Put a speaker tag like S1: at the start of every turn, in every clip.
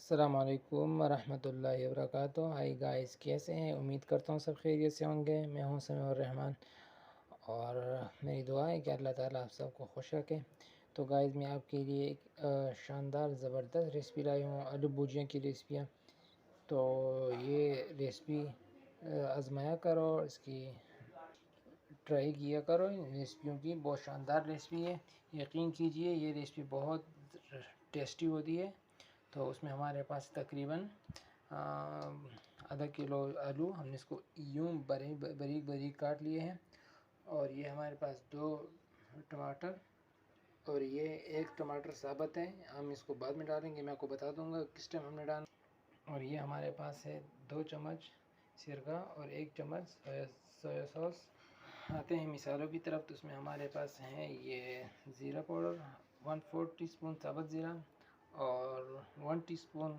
S1: अस्सलामुअलैकुम वरहमतुल्लाहि वबरकातुहू। Hi guys, कैसे हैं? उम्मीद करता हूँ सब खैरियत से होंगे। मैं हूँ समीउर रहमान और मेरी दुआ है कि अल्लाह ताला आप सबको खुश रखे। तो गाइस, मैं आपके लिए एक शानदार ज़बरदस्त रेसिपी लाई हूँ, आलू भुजिया की रेसिपियाँ। तो ये रेसिपी आज़माया करो, इसकी ट्राई किया करो। इन रेसिपियों की बहुत शानदार रेसिपी है, यकीन कीजिए ये रेसिपी बहुत टेस्टी होती है। तो उसमें हमारे पास तकरीबन आधा किलो आलू, हमने इसको यूं बारीक बारीक काट लिए हैं। और ये हमारे पास 2 टमाटर, और ये 1 टमाटर साबुत है, हम इसको बाद में डालेंगे, मैं आपको बता दूंगा किस टाइम हमने डालना। और ये हमारे पास है 2 चम्मच सिरका और 1 चम्मच सोया सॉस। आते हैं मिसालों की तरफ, तो उसमें हमारे पास है ये ज़ीरा पाउडर 1/4 टीस्पून साबुत ज़ीरा, और 1 टीस्पून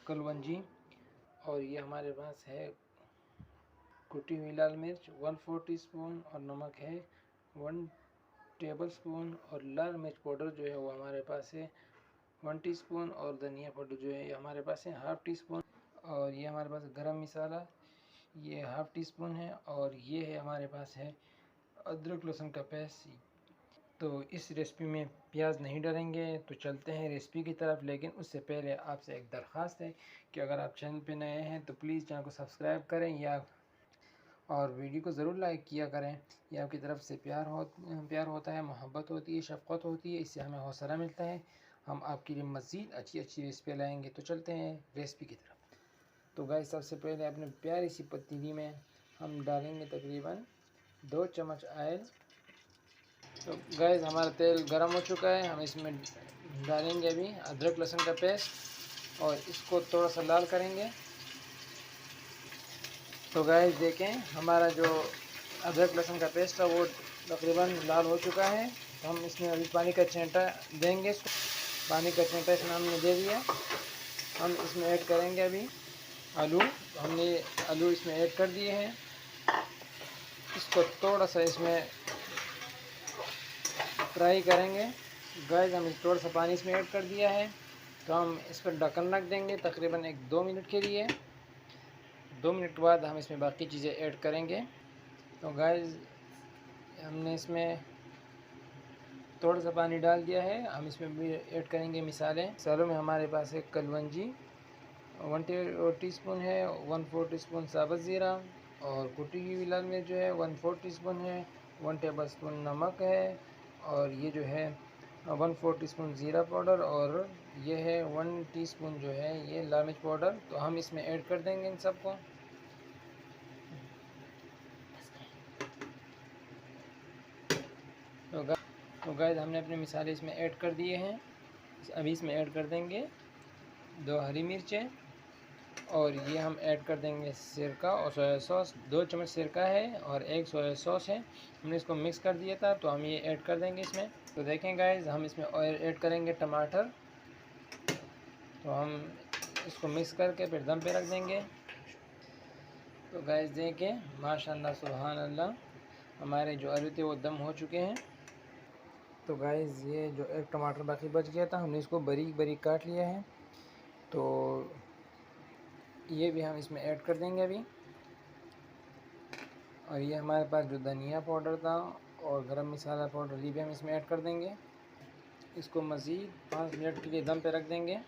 S1: कलवंजी, और ये हमारे पास है कुटी हुई लाल मिर्च 1/4 टीस्पून, और नमक है 1 टेबल स्पून, और लाल मिर्च पाउडर जो है वो हमारे पास है 1 टीस्पून, और धनिया पाउडर जो है ये हमारे पास है ½ टीस्पून, और ये हमारे पास गरम मसाला ये ½ टीस्पून है, और ये है हमारे पास है अदरक लहसुन का पेस्ट। तो इस रेसिपी में प्याज नहीं डालेंगे। तो चलते हैं रेसिपी की तरफ, लेकिन उससे पहले आपसे एक दरख्वास्त है कि अगर आप चैनल पे नए हैं तो प्लीज़ चैनल को सब्सक्राइब करें और वीडियो को ज़रूर लाइक किया करें। ये आपकी तरफ से प्यार होता है, मोहब्बत होती है, शफ़क़त होती है, इससे हमें हौसला मिलता है। हम आपके लिए मज़ीद अच्छी अच्छी रेसिपी लाएँगे। तो चलते हैं रेसिपी की तरफ। तो गाइस, सबसे पहले अपने प्यारी सी पतीली में हम डालेंगे तकरीबन 2 चम्मच ऑयल। तो गाइस, हमारा तेल गरम हो चुका है, हम इसमें डालेंगे अभी अदरक लहसुन का पेस्ट और इसको थोड़ा सा लाल करेंगे। तो गाइस देखें, हमारा जो अदरक लहसुन का पेस्ट है वो तकरीबन लाल हो चुका है। तो हम इसमें अभी पानी का छींटा देंगे। पानी का छींटा इसमें हमने दे दिया। हम इसमें ऐड करेंगे अभी आलू। हमने आलू इसमें ऐड कर दिए हैं। इसको थोड़ा सा इसमें फ्राई करेंगे। गाइस, हम थोड़ा सा पानी इसमें ऐड कर दिया है। तो हम इस पर ढक्कन रख देंगे तकरीबन 1-2 मिनट के लिए। 2 मिनट के बाद हम इसमें बाकी चीज़ें ऐड करेंगे। तो गाइस, हमने इसमें थोड़ा सा पानी डाल दिया है। हम इसमें भी ऐड करेंगे मसालों में हमारे पास है कलवंजी 1 टीस्पून है, 1/4 टीस्पून साबुत ज़ीरा, और कुटी हुई लाल मिर्च जो है 1/4 टीस्पून है, 1 टेबल स्पून नमक है, और ये जो है 1/4 टीस्पून ज़ीरा पाउडर, और ये है 1 टीस्पून जो है ये लाल मिर्च पाउडर। तो हम इसमें ऐड कर देंगे इन सबको। तो गाइस, हमने अपने मसाले इसमें ऐड कर दिए हैं। अभी इसमें ऐड कर देंगे 2 हरी मिर्चें, और ये हम ऐड कर देंगे सिरका और सोया सॉस। 2 चम्मच सिरका है और 1 सोया सॉस है। हमने इसको मिक्स कर दिया था, तो हम ये ऐड कर देंगे इसमें। तो देखें गाइस, हम इसमें ऑयल ऐड करेंगे टमाटर। तो हम इसको मिक्स करके फिर दम पे रख देंगे। तो गाइस देखें, माशाल्लाह सुभान अल्लाह, हमारे जो आलू थे वो दम हो चुके हैं। तो गाइस, ये जो एक टमाटर बाकी बच गया था, हमने इसको बारीक बारीक काट लिया है। तो ये भी हम इसमें ऐड कर देंगे अभी। और ये हमारे पास जो धनिया पाउडर था और गरम मसाला पाउडर, ये भी हम इसमें ऐड कर देंगे। इसको मज़ीद 5 मिनट के लिए दम पे रख देंगे।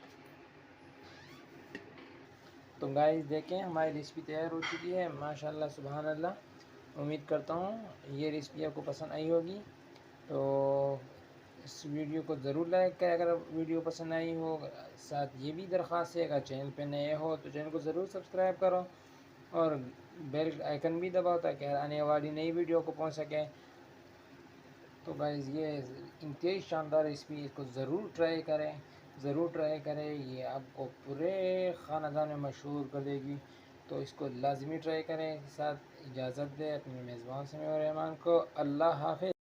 S1: तो गाइस देखें, हमारी रेसिपी तैयार हो चुकी है, माशाल्लाह सुभान अल्लाह। उम्मीद करता हूँ ये रेसिपी आपको पसंद आई होगी। तो इस वीडियो को ज़रूर लाइक करें अगर वीडियो पसंद आई हो। साथ ये भी दरख्वास्त है, अगर चैनल पे नए हो तो चैनल को ज़रूर सब्सक्राइब करो और बेल आइकन भी दबाओ ताकि आने वाली नई वीडियो को पहुंच सके। तो गाइस, ये इंतहाई शानदार रेसिपी, इसको ज़रूर ट्राई करें, ये आपको पूरे ख़ानदान में मशहूर कर देगी। तो इसको लाजमी ट्राई करें। साथ इजाज़त दें अपने मेज़बान समीउर रहमान को। अल्लाह हाफ़िज़।